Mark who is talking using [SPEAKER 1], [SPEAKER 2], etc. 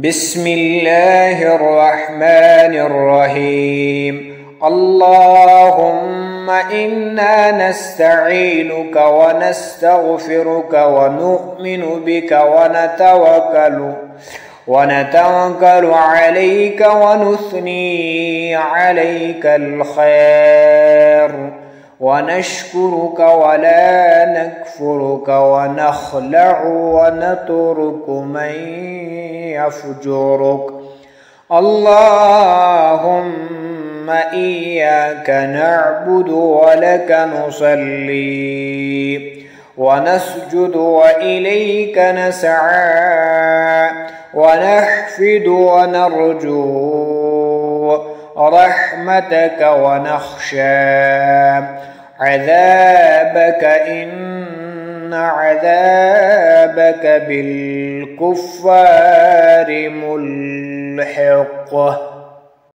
[SPEAKER 1] بسم الله الرحمن الرحيم. اللهم إنا نستعينك ونستغفرك ونؤمن بك ونتوكل عليك ونثني عليك الخير ونشكرك ولا نكفرك ونخلع ونترك من يفجرك. اللهم إياك نعبد ولك نصلي ونسجد وإليك نسعى ونحفد ونرجو رحمتك ونخشى عذابك إن عذابك بالكفار ملحق.